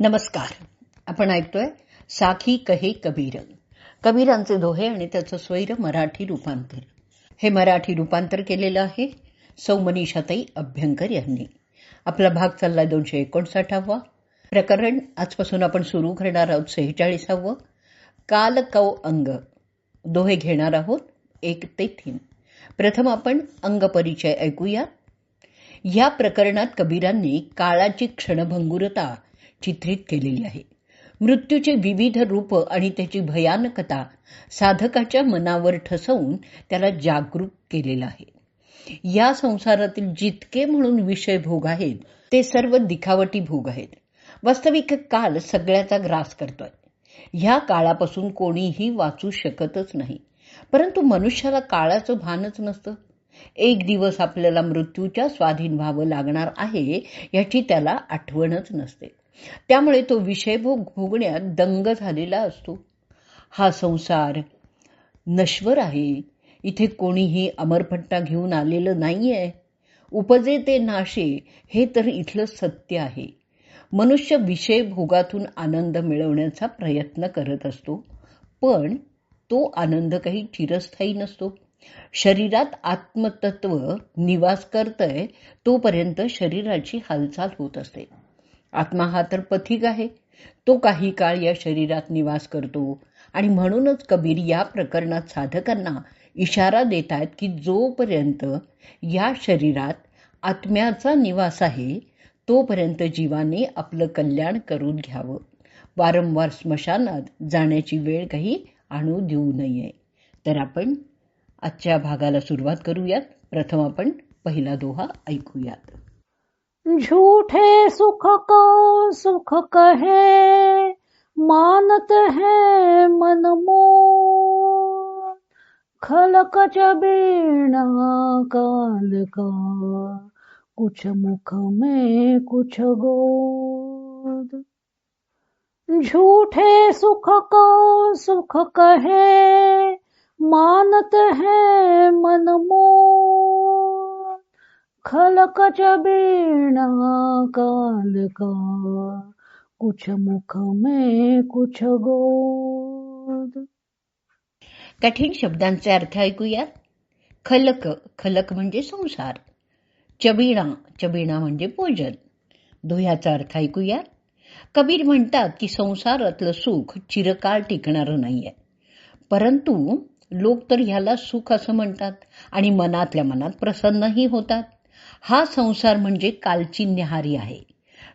नमस्कार. आपण ऐकतोय साखी कहे कबीर, कबीरांचे दोहे आणि त्याचं स्वैर मराठी रूपांतर. हे मराठी रूपांतर केलेलं आहे सौ मनीषाताई अभ्यंकर यांनी. आपला भाग चाललाय 259वा. प्रकरण आजपासून आपण सुरू करणार आहोत 46वं. काल कौ अंग. दोहे घेणार आहोत 1 ते 3. प्रथम आपण अंग परिचय ऐकूया. या प्रकरणात कबीरांनी काळाची क्षणभंगुरता चित्रित केलेली आहे. मृत्यूचे विविध रूप आणि त्याची भयानकता साधकाच्या मनावर ठसवून त्याला जागरूक केलेलं आहे. या संसारातील जितके म्हणून विषय भोग आहेत ते सर्व दिखावटी भोग आहेत. वास्तविक काळ सगळ्याचा ग्रास करतोय. ह्या काळापासून कोणीही वाचू शकतच नाही. परंतु मनुष्याला काळाचं भानच नसतं. एक दिवस आपल्याला मृत्यूच्या स्वाधीन व्हावं लागणार आहे याची त्याला आठवणच नसते. त्यामुळे तो विषयभोग भोगण्यात दंग झालेला असतो. हा संसार नश्वर आहे. इथे कोणीही अमरपट्टा घेऊन आलेलं नाहीये. उपजे ते नाशे हे तर इथलं सत्य आहे. मनुष्य विषय भोगातून आनंद मिळवण्याचा प्रयत्न करत असतो, पण तो आनंद काही चिरस्थायी नसतो. शरीरात आत्मतत्व निवास करतंय तोपर्यंत शरीराची हालचाल होत असते. आत्मा हा तर पथिक आहे. तो काही काळ या शरीरात निवास करतो आणि म्हणूनच कबीर या प्रकरणात साधकांना इशारा देत आहेत की जोपर्यंत या शरीरात आत्म्याचा निवास आहे तोपर्यंत जीवाने आपलं कल्याण करून घ्यावं. वारंवार स्मशानात जाण्याची वेळ काही आणू देऊ नये. तर आपण आजच्या भागाला सुरुवात करूयात. प्रथम आपण पहिला दोहा ऐकूयात. झूठे सुख को सुख कहे, मानत है मन मोह. खलक जबीना काल का, कुछ मुख में कुछ गोद. झूठे सुख को सुख कहे, मानत है मन मोह. खलक जबीना काल का, कुछ मुख में कुछ गोद. कठीण शब्दांचे अर्थ ऐकूयात. खलक. खलक म्हणजे संसार. चबीणा. चबीणा म्हणजे भोजन. दोह्याचा अर्थ ऐकूयात. कबीर म्हणतात की संसारातलं सुख चिरकाळ टिकणारं नाहीये. परंतु लोक तर ह्याला सुख असं म्हणतात आणि मनातल्या मनात प्रसन्नही होतात. हा संसार म्हणजे कालची न्याहारी आहे.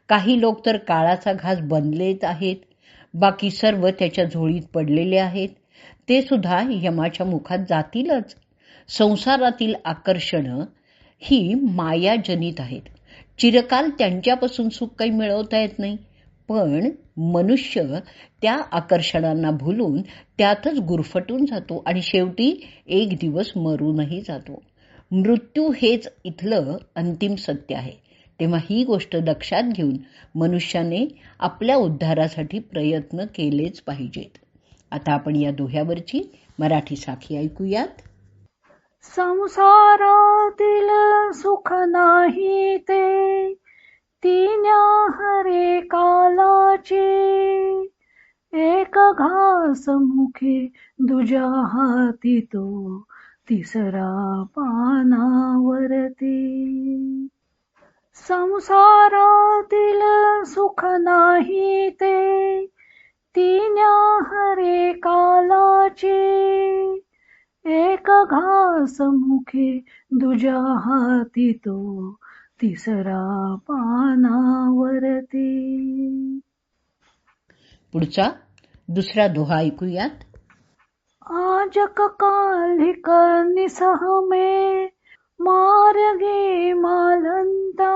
काही लोक तर काळाचा घास बनलेच आहेत. बाकी सर्व त्याच्या झोळीत पडलेले आहेत. ते सुद्धा यमाच्या मुखात जातीलच. संसारातील आकर्षणं ही मायाजनित आहेत. चिरकाल त्यांच्यापासून सुख काही मिळवता येत नाही. पण मनुष्य त्या आकर्षणांना भुलून त्यातच गुरफटून जातो आणि शेवटी एक दिवस मरूनही जातो. मृत्यू हेच इथलं अंतिम सत्य आहे. तेव्हा ही गोष्ट लक्षात घेऊन मनुष्याने आपल्या उद्धारासाठी प्रयत्न केलेच पाहिजेत. आता आपण या दोह्यावरची मराठी साखी ऐकूयात. संसारातील सुख नाही ते, तिन्या हरे कालाचे. एक घास मुखे दुजा हाती तो, तिसरा पानावरती. संसारातील सुख नाही ते, तिन्या हरे कालाचे. एक घास मुखे दुजा हाती तो, तिसरा पानावरती. पुढचा दुसरा दोहा ऐकूयात. आजक कालिक निसह में, मार्गे मालंता.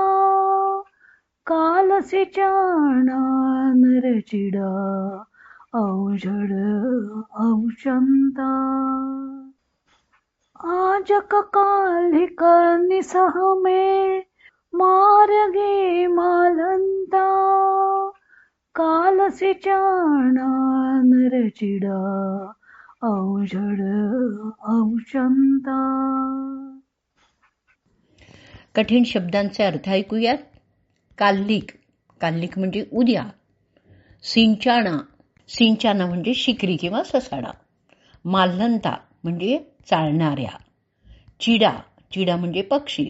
कालसी चाणा नरचिडा, अवजड अवचंता. आजक कालिक निसह में, मार्गे मालंता. कालसी चाणा नरचिडा, अवजड अवचंता. कठीण शब्दांचे अर्थ ऐकूयात. काल्लिक. काल्लिक म्हणजे उद्या. सिंचाणा, सिंचाणा म्हणजे शिकरी किंवा ससाणा. माल्हंता म्हणजे चालणाऱ्या. चिडा, चिडा म्हणजे पक्षी.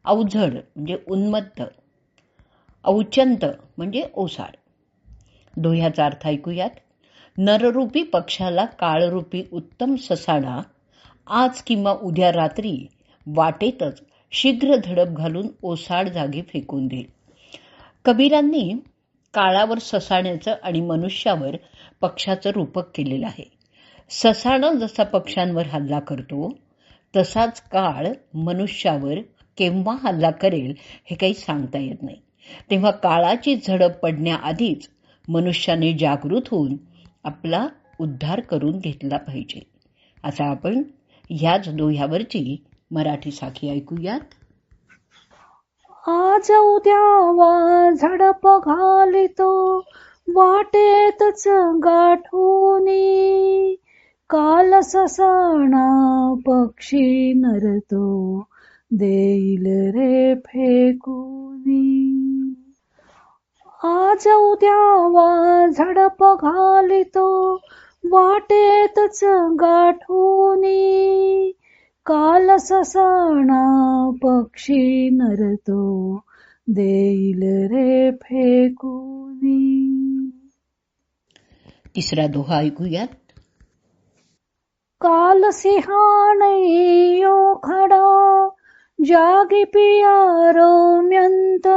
अवझड म्हणजे उन्मत्त. औचंत म्हणजे ओसाड. दोह्याचा अर्थ ऐकूयात. नररूपी पक्षाला काळरूपी उत्तम ससाणा आज किंवा उद्या रात्री वाटेतच शीघ्र धडक घालून ओसाड जागी फेकून देईल. कबीरांनी काळावर ससाण्याचं आणि मनुष्यावर पक्षाचं रूपक केलेलं आहे. ससाणं जसा पक्ष्यांवर हल्ला करतो तसाच काळ मनुष्यावर केव्हा हल्ला करेल हे काही सांगता येत नाही. तेव्हा काळाची झडप पडण्याआधीच मनुष्याने जागृत होऊन आपला उद्धार करून घेतला पाहिजे. आता आपण ह्याच दोह्यावरची मराठी साखी ऐकूयात. आज उद्या वा झडप घालितो वाटेतच गाठूनी, काल ससाणा पक्षी नरतो देईल रे फेकूनी. आज उद्या वा झडप घालितो वाटेतच गाठूनी, काल ससाणा पक्षी नरतो देईल रे फेकूनी. तिसरा दोहा ऐकूयात. काल सिंहाणयो खडा जागी पियारो म्यंत,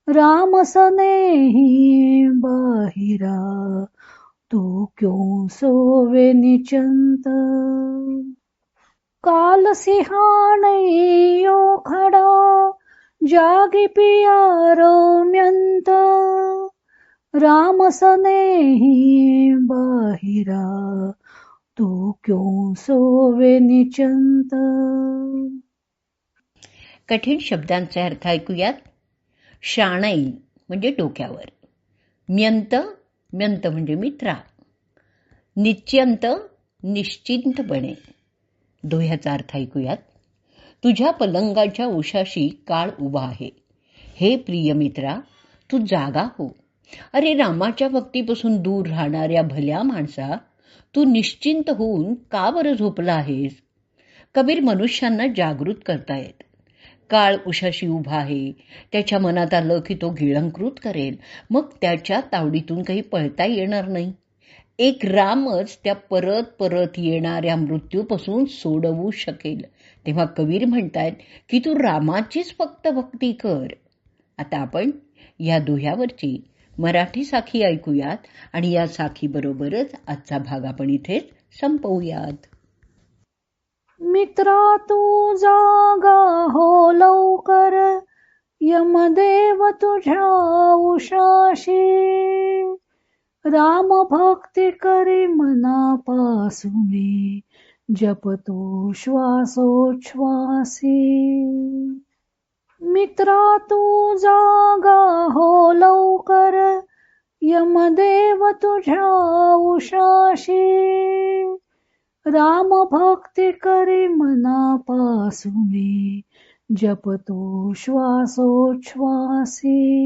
राम सनेही बाहिरा तू क्यों सोवे निचंत. काल सिंहाणयो खडा जागी पियारो म्यंत, राम सनेही बाहिरा तू क्यों सोवे निचंत. कठीण शब्दांचे अर्थ ऐकूयात. शाणई म्हणजे डोक्यावर. म्यंत, म्यंत म्हणजे मित्रा. निश्चिंत, निश्चिंतपणे. दोह्याचा अर्थ ऐकूयात. तुझ्या पलंगाच्या उशाशी काळ उभा आहे. हे प्रिय मित्रा, तू जागा हो. अरे रामाच्या भक्तीपासून दूर राहणाऱ्या भल्या माणसा, तू निश्चिंत होऊन का बरं झोपला आहेस? कबीर मनुष्यांना जागृत करतायत. काळ उशाशी उभा आहे. त्याच्या मनात आलं की तो गिळंकृत करेल, मग त्याच्या तावडीतून काही पळता येणार नाही. एक रामच त्या परत परत येणाऱ्या मृत्यूपासून सोडवू शकेल. तेव्हा कबीर म्हणतायत की तू रामाचीच फक्त भक्ती कर. आता आपण या दोह्यावरची मराठी साखी ऐकूयात आणि या साखीबरोबरच आजचा भाग आपण इथेच संपवूयात. मित्रा तू जागा हो लवकर, यमदेव तुझ्या उशाशी, राम भक्ती करी मनापासूनी, जपतो श्वासोच्छ्वासी. मित्रा तू जागा हो लवकर, यमदेव तुझ्या उशाशी, राम भक्ती करी मनापासूनी, जपतो श्वासोच्छ्वासी.